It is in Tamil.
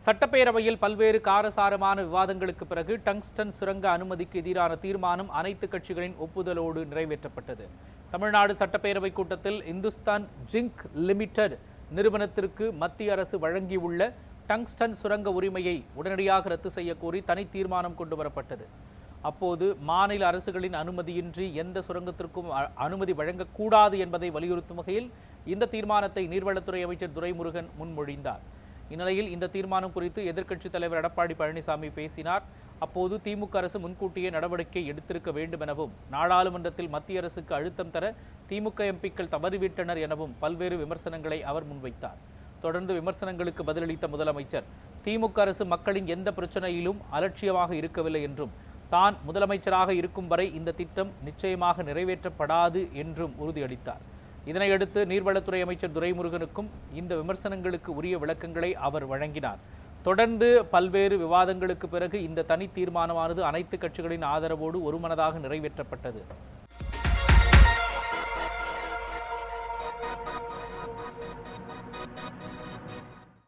சட்டப்பேரவையில் பல்வேறு காரசாரமான விவாதங்களுக்கு பிறகு டங்ஸ்டன் சுரங்க அனுமதிக்கு எதிரான தீர்மானம் அனைத்து கட்சிகளின் ஒப்புதலோடு நிறைவேற்றப்பட்டது. தமிழ்நாடு சட்டப்பேரவை கூட்டத்தில் இந்துஸ்தான் ஜிங்க் லிமிடெட் நிறுவனத்திற்கு மத்திய அரசு வழங்கியுள்ள டங்ஸ்டன் சுரங்க உரிமையை உடனடியாக ரத்து செய்ய கோரி தனி தீர்மானம் கொண்டுவரப்பட்டது. அப்போது மாநில அரசுகளின் அனுமதியின்றி எந்த சுரங்கத்திற்கும் அனுமதி வழங்கக்கூடாது என்பதை வலியுறுத்தும் வகையில் இந்த தீர்மானத்தை நீர்வளத்துறை அமைச்சர் துரைமுருகன் முன்மொழிந்தார். இந்நிலையில் இந்த தீர்மானம் குறித்து எதிர்க்கட்சித் தலைவர் எடப்பாடி பழனிசாமி பேசினார். அப்போது திமுக அரசு முன்கூட்டியே நடவடிக்கை எடுத்திருக்க வேண்டும் எனவும், நாடாளுமன்றத்தில் மத்திய அரசுக்கு அழுத்தம் தர திமுக எம்பிக்கள் தவறிவிட்டனர் எனவும் பல்வேறு விமர்சனங்களை அவர் முன்வைத்தார். தொடர்ந்து விமர்சனங்களுக்கு பதிலளித்த முதலமைச்சர், திமுக அரசு மக்களின் எந்த பிரச்சனையிலும் அலட்சியமாக இருக்கவில்லை என்றும், தான் முதலமைச்சராக இருக்கும் வரை இந்த திட்டம் நிச்சயமாக நிறைவேற்றப்படாது என்றும் உறுதியளித்தார். இதனையடுத்து நீர்வளத்துறை அமைச்சர் துரைமுருகனுக்கும் இந்த விமர்சனங்களுக்கு உரிய விளக்கங்களை அவர் வழங்கினார். தொடர்ந்து பல்வேறு விவாதங்களுக்கு பிறகு இந்த தனி தீர்மானமானது அனைத்து கட்சிகளின் ஆதரவோடு ஒருமனதாக நிறைவேற்றப்பட்டது.